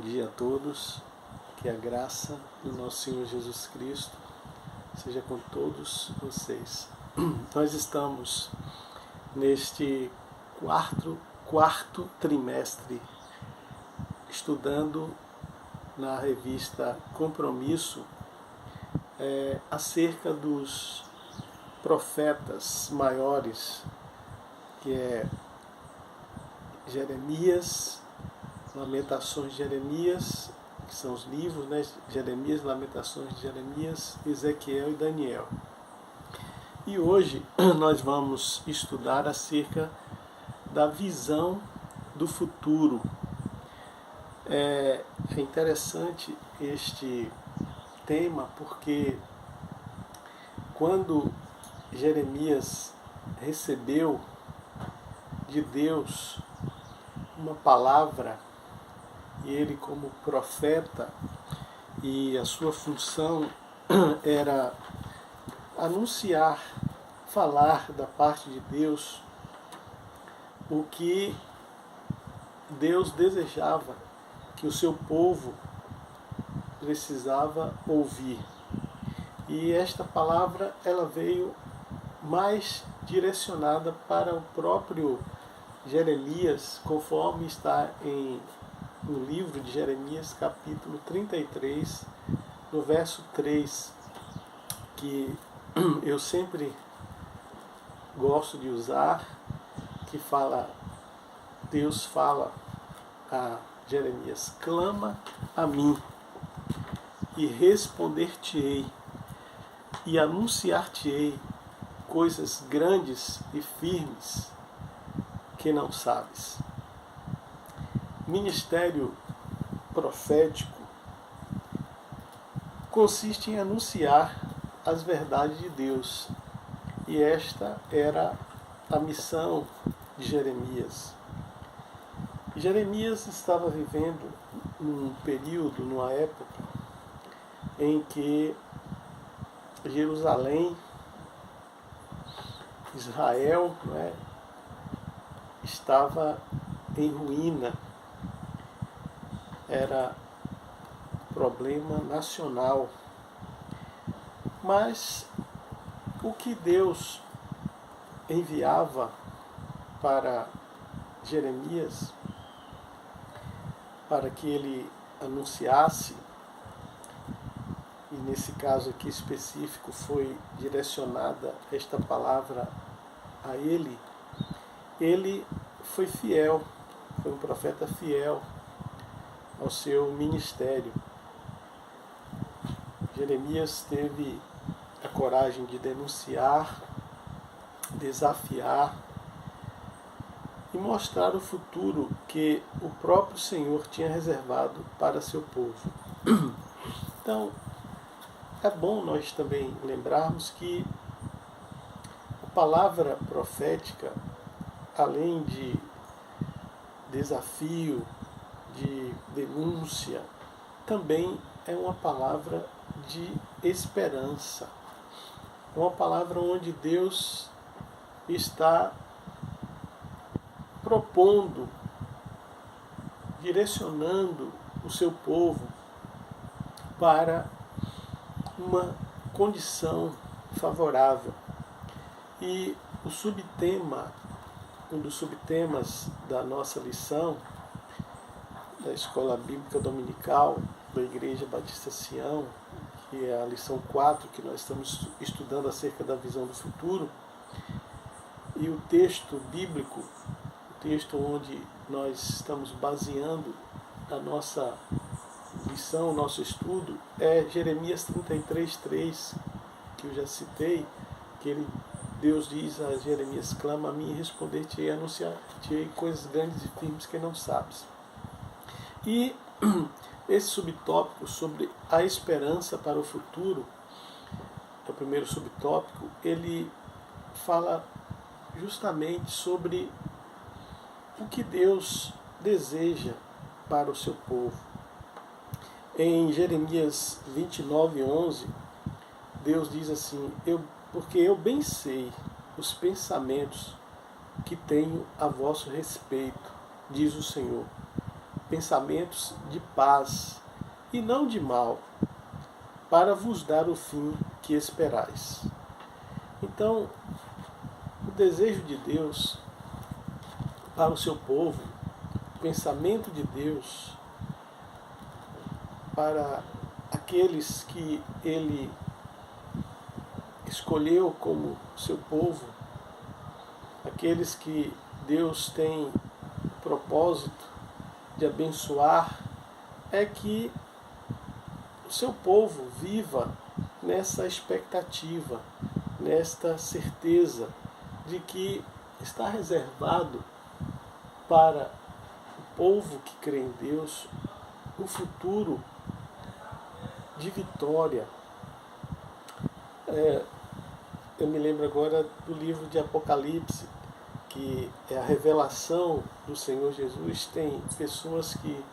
dia a todos, que a graça do nosso Senhor Jesus Cristo seja com todos vocês. Nós estamos neste quarto trimestre estudando na revista Compromisso acerca dos profetas maiores, que é Jeremias, Lamentações de Jeremias, que são os livros, né? Jeremias, Lamentações de Jeremias, Ezequiel e Daniel. E hoje nós vamos estudar acerca da visão do futuro. É interessante este tema porque quando Jeremias recebeu de Deus uma palavra, e ele como profeta, e a sua função era anunciar, falar da parte de Deus o que Deus desejava que o seu povo precisava ouvir. E esta palavra ela veio mais direcionada para o próprio Jeremias, conforme está no livro de Jeremias, capítulo 33, no verso 3, que eu sempre gosto de usar, que fala, Deus fala a Jeremias: clama a mim e responder-te-ei e anunciar-te-ei coisas grandes e firmes que não sabes. Ministério profético consiste em anunciar as verdades de Deus, e esta era a missão de Jeremias. Jeremias estava vivendo num período, numa época em que Jerusalém, Israel, estava em ruína. Era problema nacional. Mas o que Deus enviava para Jeremias, para que ele anunciasse, e nesse caso aqui específico foi direcionada esta palavra a ele foi fiel, foi um profeta fiel ao seu ministério. Jeremias teve a coragem de denunciar, desafiar e mostrar o futuro que o próprio Senhor tinha reservado para seu povo. Então, é bom nós também lembrarmos que a palavra profética, além de desafio, de denúncia, também é uma palavra de esperança. Uma palavra onde Deus está propondo, direcionando o seu povo para uma condição favorável. E o subtema, um dos subtemas da nossa lição da Escola Bíblica Dominical da Igreja Batista Sião, que é a lição 4, que nós estamos estudando acerca da visão do futuro, e o texto bíblico, o texto onde nós estamos baseando a nossa lição, o nosso estudo, é Jeremias 33:3, que eu já citei, que Deus diz a Jeremias: clama a mim e responder-te-ei, anunciar-te-ei coisas grandes e firmes que não sabes. E esse subtópico sobre a esperança para o futuro, é o primeiro subtópico, ele fala justamente sobre o que Deus deseja para o seu povo. Em Jeremias 29:11, Deus diz assim: porque eu bem sei os pensamentos que tenho a vosso respeito, diz o Senhor, pensamentos de paz e não de mal, para vos dar o fim que esperais. Então, o desejo de Deus para o seu povo, o pensamento de Deus para aqueles que Ele escolheu como seu povo, aqueles que Deus tem o propósito de abençoar, é que o seu povo viva nessa expectativa, nesta certeza de que está reservado para o povo que crê em Deus um futuro de vitória. Eu me lembro agora do livro de Apocalipse, que é a revelação do Senhor Jesus. Tem pessoas que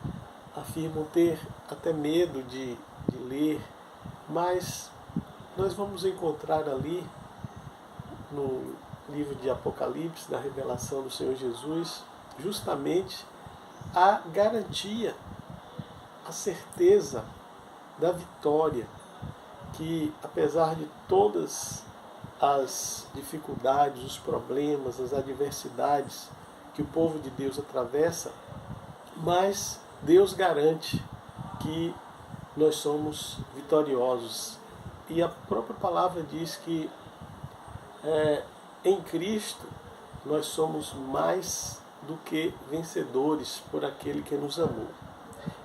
afirmam ter até medo de ler, mas nós vamos encontrar ali no livro de Apocalipse, da revelação do Senhor Jesus, justamente a garantia, a certeza da vitória, que apesar de todas as dificuldades, os problemas, as adversidades que o povo de Deus atravessa, mas Deus garante que nós somos vitoriosos. E a própria palavra diz que em Cristo nós somos mais do que vencedores por aquele que nos amou.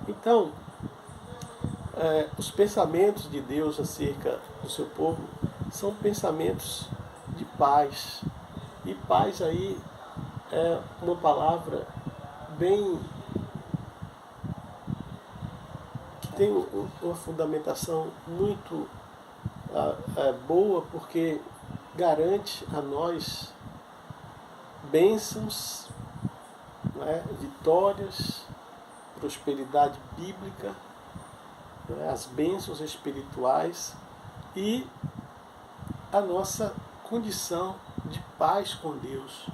Então, os pensamentos de Deus acerca do seu povo são pensamentos de paz. E paz aí é uma palavra bem que tem uma fundamentação muito boa, porque garante a nós bênçãos, vitórias, prosperidade bíblica, as bênçãos espirituais e a nossa condição de paz com Deus,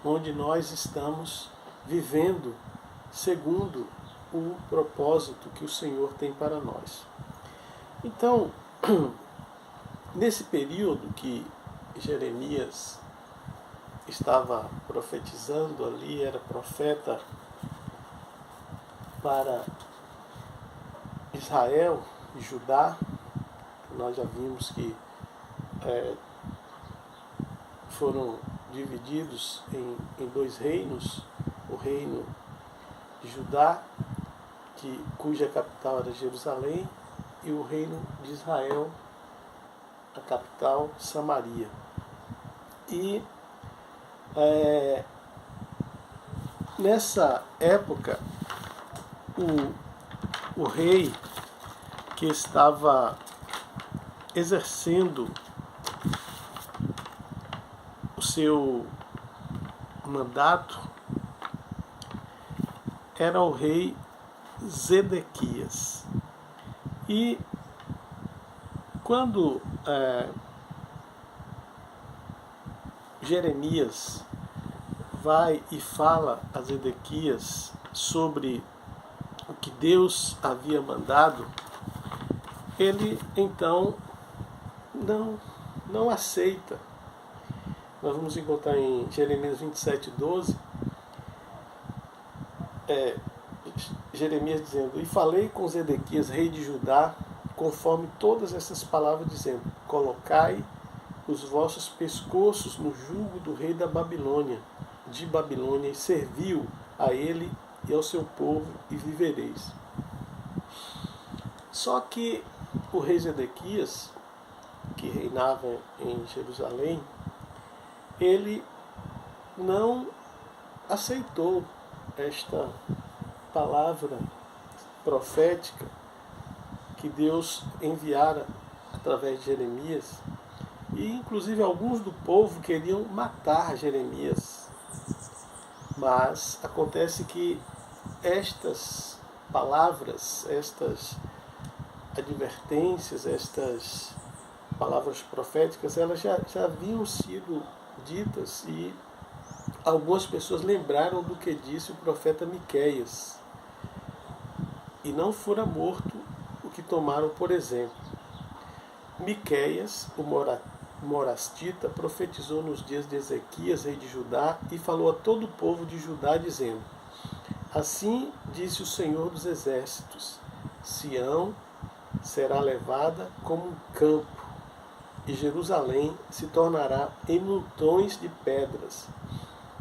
onde nós estamos vivendo segundo o propósito que o Senhor tem para nós. Então, nesse período que Jeremias estava profetizando ali, era profeta para Israel e Judá. Nós já vimos que foram divididos em dois reinos, o reino de Judá, cuja capital era Jerusalém, e o reino de Israel, a capital Samaria. E nessa época, o rei que estava exercendo o seu mandato era o rei Zedequias. E quando Jeremias vai e fala a Zedequias sobre o que Deus havia mandado, ele então não aceita. Nós vamos encontrar em Jeremias 27:12, Jeremias dizendo: "E falei com Zedequias, rei de Judá, conforme todas essas palavras, dizendo: colocai os vossos pescoços no jugo do rei da Babilônia, e serviu a ele e ao seu povo, e vivereis." Só que o rei Zedequias, que reinava em Jerusalém, ele não aceitou esta palavra profética que Deus enviara através de Jeremias. E inclusive alguns do povo queriam matar Jeremias. Mas acontece que estas palavras, estas advertências, estas palavras proféticas, elas já haviam sido ditas, e algumas pessoas lembraram do que disse o profeta Miqueias. e não fora morto o que tomaram por exemplo. Miqueias, o morastita, profetizou nos dias de Ezequias, rei de Judá, e falou a todo o povo de Judá, dizendo: Assim disse o Senhor dos Exércitos: Sião será levada como um campo, e Jerusalém se tornará em montões de pedras,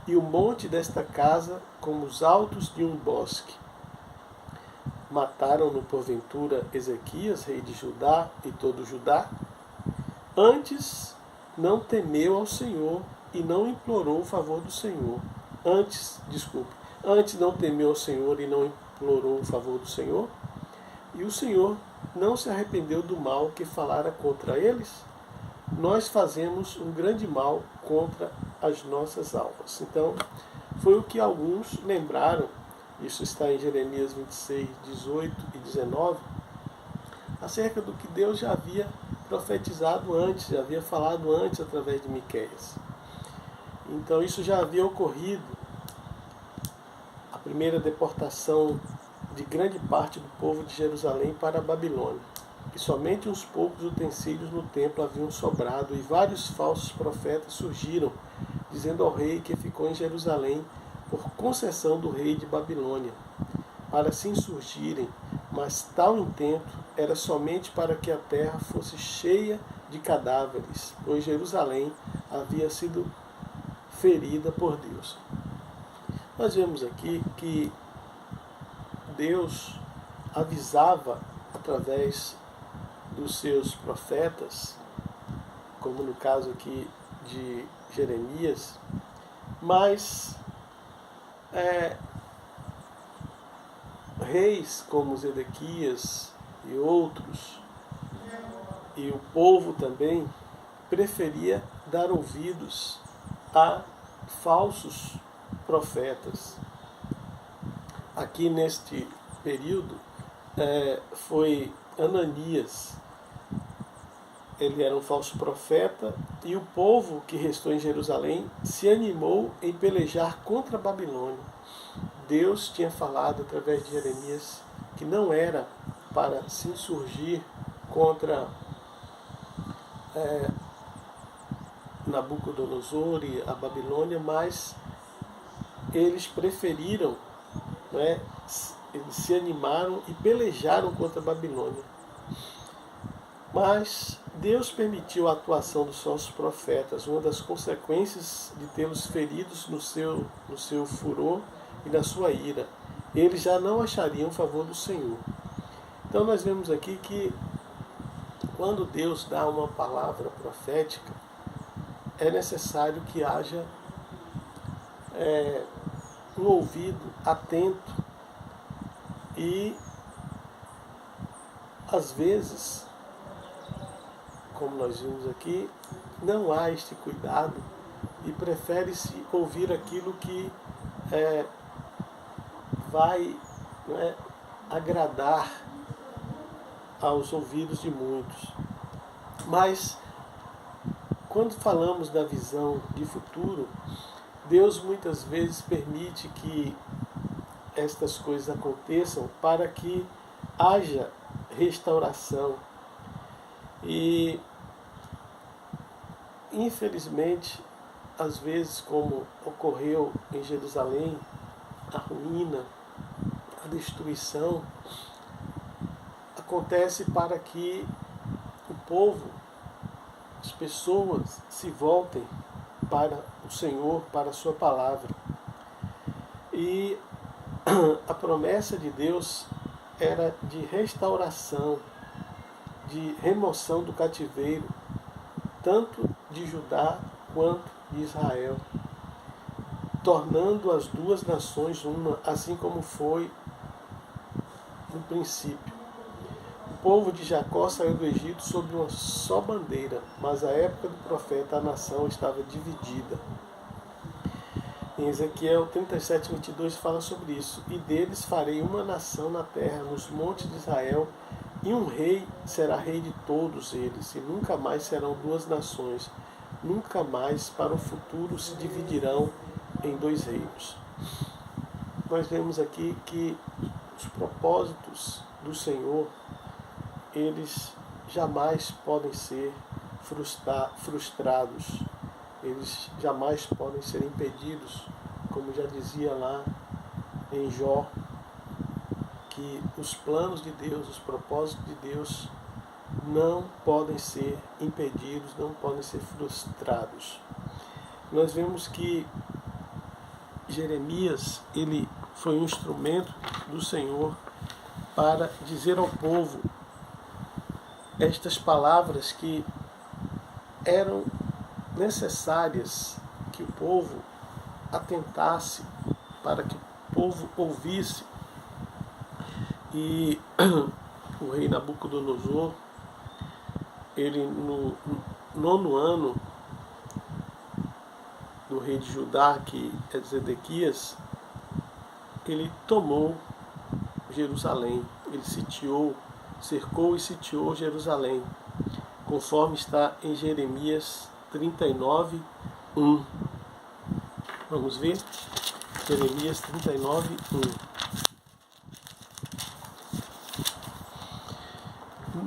e o monte desta casa como os altos de um bosque. Mataram-no porventura Ezequias, rei de Judá, e todo Judá? Antes não temeu ao Senhor e não implorou o favor do Senhor. Antes não temeu ao Senhor e não implorou o favor do Senhor? E o Senhor não se arrependeu do mal que falara contra eles? Nós fazemos um grande mal contra as nossas almas. Então, foi o que alguns lembraram. Isso está em Jeremias 26, 18 e 19, acerca do que Deus já havia profetizado antes, já havia falado antes através de Miqueias. Então isso já havia ocorrido, a primeira deportação de grande parte do povo de Jerusalém para a Babilônia. E somente uns poucos utensílios no templo haviam sobrado, e vários falsos profetas surgiram, dizendo ao rei que ficou em Jerusalém por concessão do rei de Babilônia, para se insurgirem, mas tal intento era somente para que a terra fosse cheia de cadáveres, pois Jerusalém havia sido ferida por Deus. Nós vemos aqui que Deus avisava através dos seus profetas, como no caso aqui de Jeremias, mas reis como Zedequias e outros, e o povo também, preferia dar ouvidos a falsos profetas. Aqui neste período foi Ananias. Ele era um falso profeta, e o povo que restou em Jerusalém se animou em pelejar contra a Babilônia. Deus tinha falado através de Jeremias que não era para se insurgir contra Nabucodonosor e a Babilônia, mas eles preferiram, eles se animaram e pelejaram contra a Babilônia. Mas Deus permitiu a atuação dos falsos profetas, uma das consequências de tê-los feridos no seu furor e na sua ira. Eles já não achariam o favor do Senhor. Então nós vemos aqui que quando Deus dá uma palavra profética, é necessário que haja um ouvido atento, e às vezes, como nós vimos aqui, não há este cuidado e prefere-se ouvir aquilo que vai agradar aos ouvidos de muitos. Mas, quando falamos da visão de futuro, Deus muitas vezes permite que estas coisas aconteçam para que haja restauração. E, infelizmente, às vezes, como ocorreu em Jerusalém, a ruína, a destruição, acontece para que o povo, as pessoas, se voltem para o Senhor, para a sua palavra. E a promessa de Deus era de restauração, de remoção do cativeiro, tanto de Judá quanto de Israel, tornando as duas nações uma, assim como foi no princípio. O povo de Jacó saiu do Egito sob uma só bandeira, mas à época do profeta a nação estava dividida. Em Ezequiel 37, 22 fala sobre isso. E deles farei uma nação na terra, nos montes de Israel, e um rei será rei de todos eles, e nunca mais serão duas nações, nunca mais para o futuro se dividirão em dois reinos. Nós vemos aqui que os propósitos do Senhor, eles jamais podem ser frustrados, eles jamais podem ser impedidos, como já dizia lá em Jó, que os planos de Deus, os propósitos de Deus não podem ser impedidos, não podem ser frustrados. Nós vemos que Jeremias, ele foi um instrumento do Senhor para dizer ao povo estas palavras que eram necessárias que o povo atentasse, para que o povo ouvisse. E o rei Nabucodonosor, ele no 9º ano do rei de Judá, que é Zedequias, ele tomou Jerusalém, ele cercou e sitiou Jerusalém, conforme está em Jeremias 39, 1. Vamos ver? Jeremias 39, 1.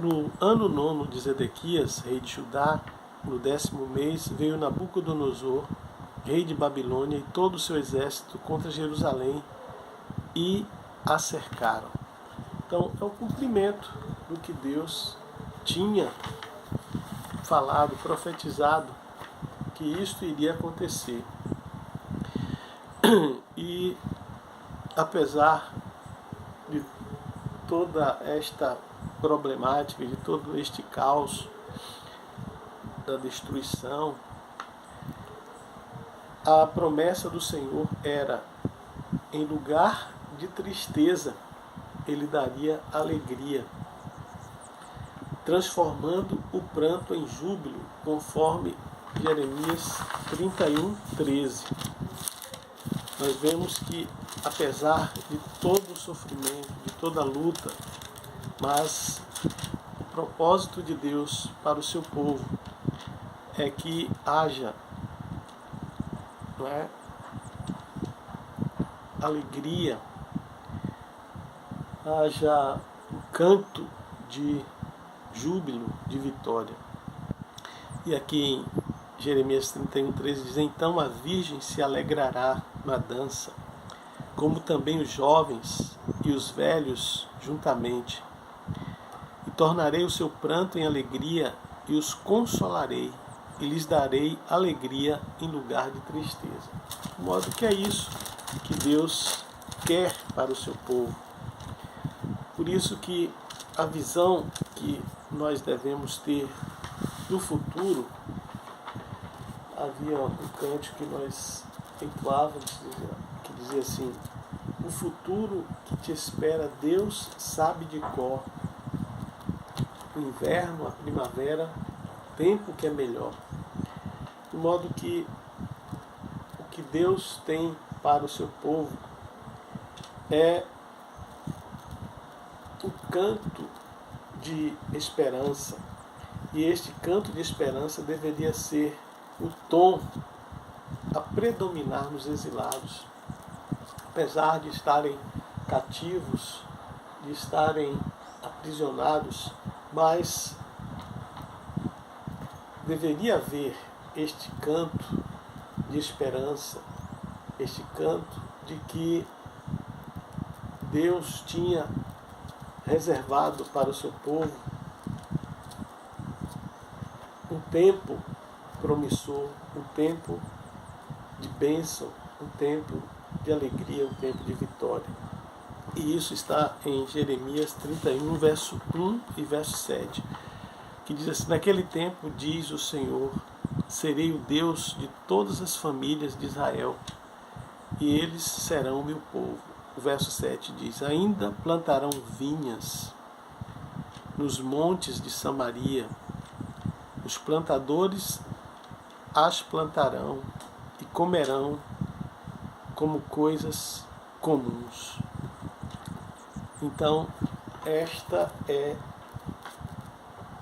No ano 9º de Zedequias, rei de Judá, no 10º mês, veio Nabucodonosor, rei de Babilônia, e todo o seu exército contra Jerusalém, e a cercaram. Então, é o cumprimento do que Deus tinha falado, profetizado, que isto iria acontecer. E, apesar de toda esta problemática, de todo este caos da destruição, a promessa do Senhor era, em lugar de tristeza, ele daria alegria, transformando o pranto em júbilo, conforme Jeremias 31, 13. Nós vemos que, apesar de todo o sofrimento, de toda a luta, mas o propósito de Deus para o seu povo é que haja, alegria, haja um canto de júbilo, de vitória. E aqui em Jeremias 31, 13 diz: então a virgem se alegrará na dança, como também os jovens e os velhos juntamente. E tornarei o seu pranto em alegria e os consolarei, e lhes darei alegria em lugar de tristeza. De modo que é isso que Deus quer para o seu povo. Por isso que a visão que nós devemos ter do futuro, havia um cântico que nós entoávamos, que dizia assim: o futuro que te espera Deus sabe de cor, o inverno, a primavera, tempo que é melhor. De modo que o que Deus tem para o seu povo é um canto de esperança. E este canto de esperança deveria ser o tom a predominar nos exilados. Apesar de estarem cativos, de estarem aprisionados, mas deveria haver este canto de esperança, este canto de que Deus tinha reservado para o seu povo um tempo promissor, um tempo de bênção, um tempo de alegria, um tempo de vitória. E isso está em Jeremias 31, verso 1 e verso 7, que diz assim: naquele tempo, diz o Senhor, serei o Deus de todas as famílias de Israel, e eles serão meu povo. O verso 7 diz: ainda plantarão vinhas nos montes de Samaria, os plantadores as plantarão e comerão como coisas comuns. Então, esta é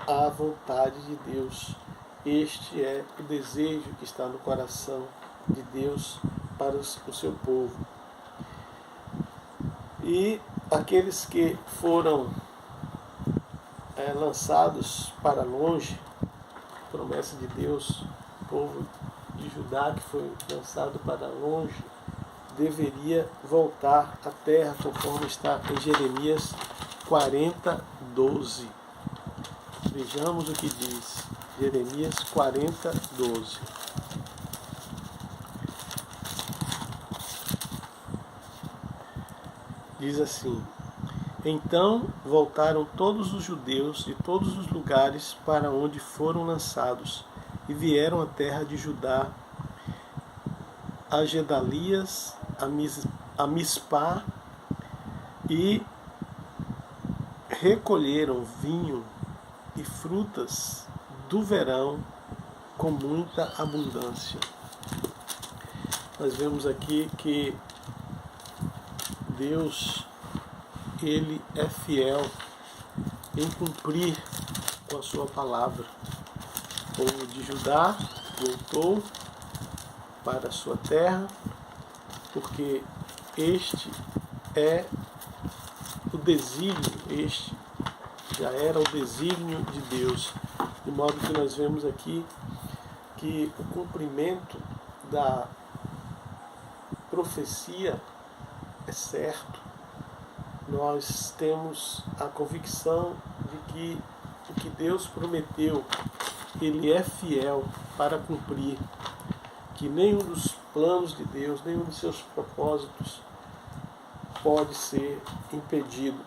a vontade de Deus. Este é o desejo que está no coração de Deus para o seu povo. E aqueles que foram lançados para longe, promessa de Deus, o povo de Judá que foi lançado para longe, deveria voltar à terra, conforme está em Jeremias 40, 12. Vejamos o que diz Jeremias 40, 12. Diz assim: Então voltaram todos os judeus de todos os lugares para onde foram lançados, e vieram à terra de Judá, a Gedalias, a Mispá, e recolheram vinho e frutas do verão com muita abundância. Nós vemos aqui que Deus, Ele é fiel em cumprir com a sua palavra. O povo de Judá voltou para a sua terra, porque este é o desígnio, este já era o desígnio de Deus. De modo que nós vemos aqui que o cumprimento da profecia é certo. Nós temos a convicção de que o que Deus prometeu, Ele é fiel para cumprir, que nenhum dos planos de Deus, nenhum dos seus propósitos pode ser impedido.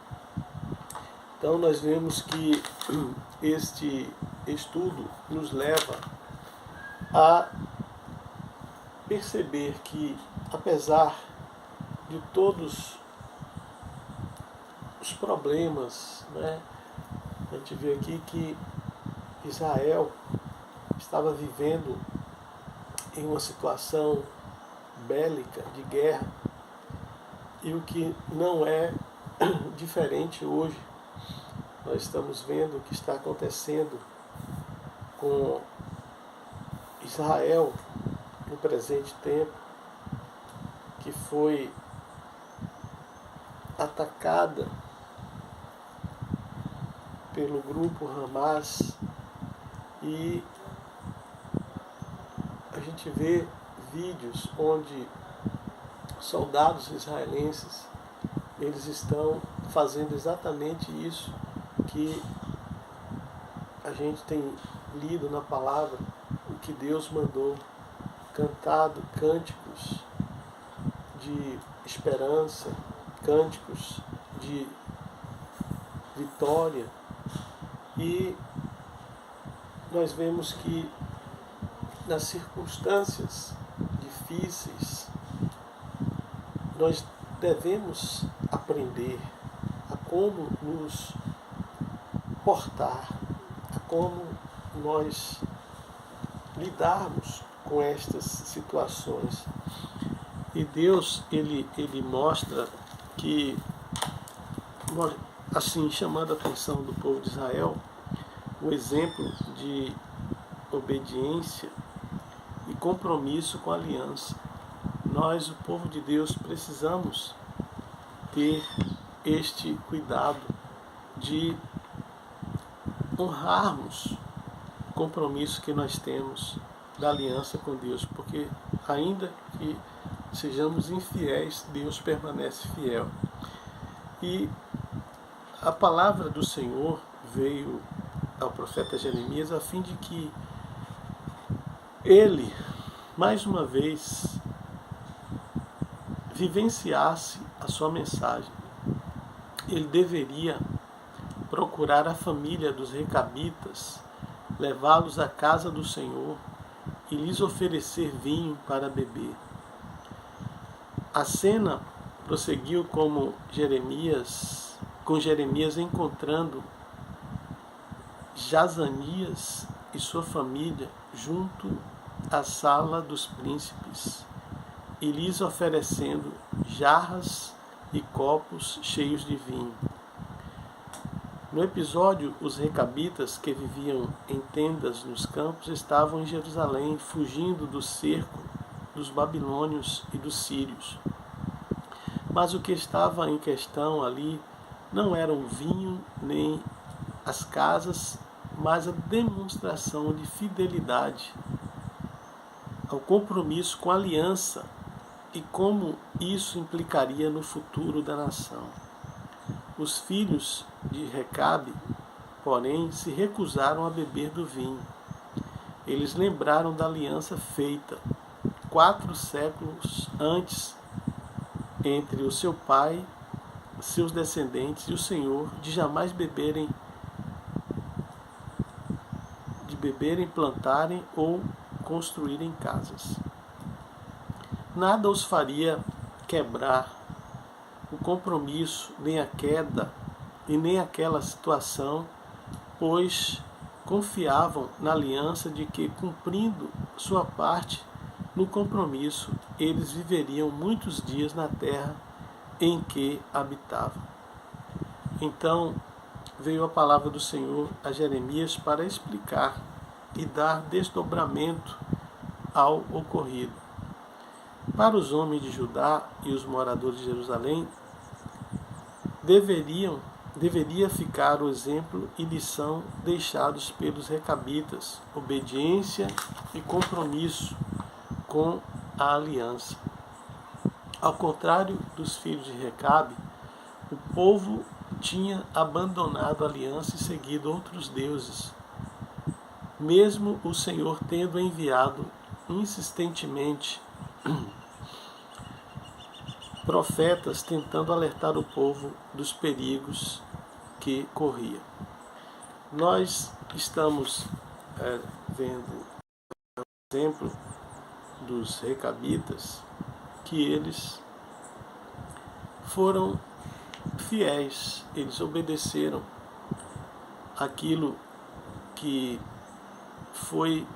Então nós vemos que este estudo nos leva a perceber que, apesar de todos os problemas, a gente vê aqui que Israel estava vivendo em uma situação bélica, de guerra, e o que não é diferente hoje. Nós estamos vendo o que está acontecendo com Israel no presente tempo, que foi atacada pelo grupo Hamas, e a gente vê vídeos onde soldados israelenses, eles estão fazendo exatamente isso que a gente tem lido na palavra, o que Deus mandou, cantado cânticos de esperança, cânticos de vitória. E nós vemos que nas circunstâncias difíceis nós devemos aprender a como nos portar, a como nós lidarmos com estas situações. E Deus, ele mostra que, assim, chamando a atenção do povo de Israel, o exemplo de obediência e compromisso com a aliança. Nós, o povo de Deus, precisamos ter este cuidado de honrarmos o compromisso que nós temos da aliança com Deus, porque ainda que sejamos infiéis, Deus permanece fiel. E a palavra do Senhor veio ao profeta Jeremias a fim de que ele, mais uma vez, vivenciasse a sua mensagem. Ele deveria procurar a família dos recabitas, levá-los à casa do Senhor e lhes oferecer vinho para beber. A cena prosseguiu com Jeremias encontrando Jazanias e sua família junto à sala dos príncipes e lhes oferecendo jarras e copos cheios de vinho. No episódio, os recabitas que viviam em tendas nos campos estavam em Jerusalém, fugindo do cerco dos babilônios e dos sírios. Mas o que estava em questão ali não era o vinho nem as casas, mas a demonstração de fidelidade ao compromisso com a aliança e como isso implicaria no futuro da nação. Os filhos de Recabe, porém, se recusaram a beber do vinho. Eles lembraram da aliança feita 4 séculos antes entre o seu pai, seus descendentes e o Senhor, de jamais beberem, plantarem ou construírem casas. Nada os faria quebrar o compromisso, nem a queda e nem aquela situação, pois confiavam na aliança de que, cumprindo sua parte no compromisso, eles viveriam muitos dias na terra em que habitavam. Então veio a palavra do Senhor a Jeremias para explicar e dar desdobramento ao ocorrido. Para os homens de Judá e os moradores de Jerusalém, deveria ficar o exemplo e lição deixados pelos recabitas, obediência e compromisso com a aliança. Ao contrário dos filhos de Recabe, o povo tinha abandonado a aliança e seguido outros deuses, mesmo o Senhor tendo enviado insistentemente profetas tentando alertar o povo dos perigos que corria. Nós estamos vendo o exemplo dos recabitas, que eles foram fiéis, eles obedeceram aquilo que foi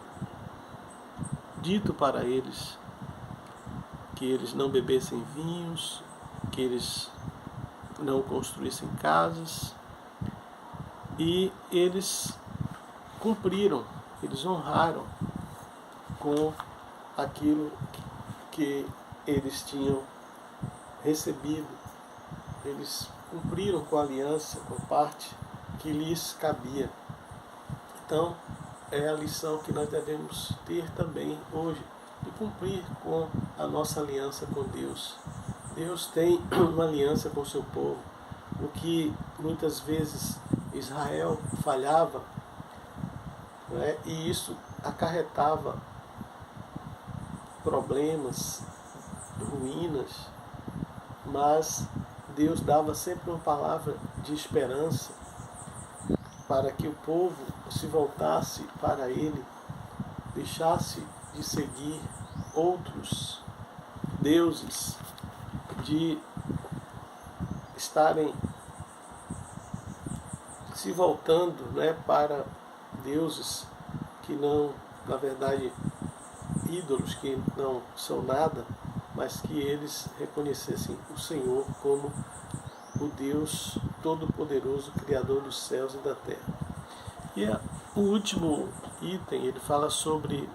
dito para eles, que eles não bebessem vinhos, que eles não construíssem casas, e eles cumpriram, eles honraram com aquilo que eles tinham recebido. Eles cumpriram com a aliança, com a parte que lhes cabia. Então, é a lição que nós devemos ter também hoje, de cumprir com a nossa aliança com Deus. Deus tem uma aliança com o seu povo. O que muitas vezes Israel falhava, né, e isso acarretava problemas, ruínas, mas Deus dava sempre uma palavra de esperança para que o povo se voltasse para Ele, deixasse de seguir outros deuses, de estarem se voltando, né, para deuses que não, na verdade, ídolos que não são nada, mas que eles reconhecessem o Senhor como o Deus Todo-Poderoso, Criador dos céus e da terra. E o último item, ele fala sobre,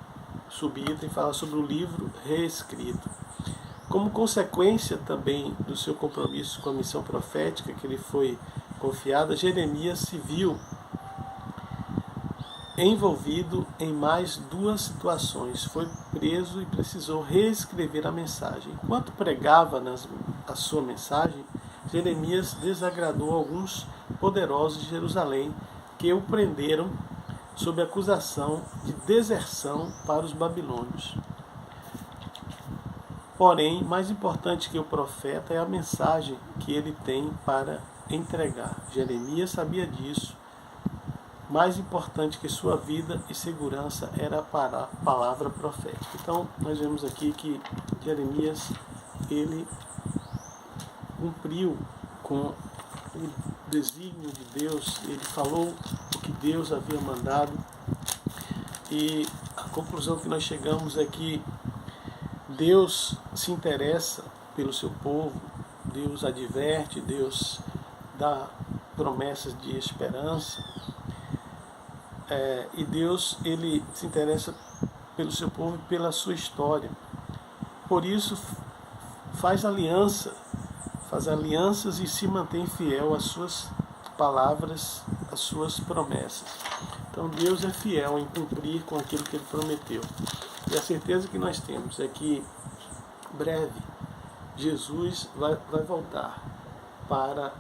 subitem, fala sobre o livro reescrito. Como consequência também do seu compromisso com a missão profética que lhe foi confiada, Jeremias se viu envolvido em mais 2 situações. Foi preso e precisou reescrever a mensagem. Enquanto pregava a sua mensagem, Jeremias desagradou alguns poderosos de Jerusalém, que o prenderam sob acusação de deserção para os babilônios. Porém, mais importante que o profeta é a mensagem que ele tem para entregar. Jeremias sabia disso. Mais importante que sua vida e segurança era a palavra profética. Então, nós vemos aqui que Jeremias, ele cumpriu com o desígnio de Deus, ele falou o que Deus havia mandado, e a conclusão que nós chegamos é que Deus se interessa pelo seu povo, Deus adverte, Deus dá promessas de esperança, e Deus, ele se interessa pelo seu povo e pela sua história. Por isso, faz aliança faz alianças e se mantém fiel às suas palavras, às suas promessas. Então Deus é fiel em cumprir com aquilo que Ele prometeu. E a certeza que nós temos é que breve Jesus vai voltar para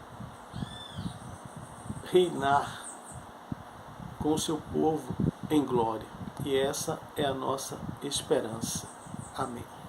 reinar com o seu povo em glória. E essa é a nossa esperança. Amém.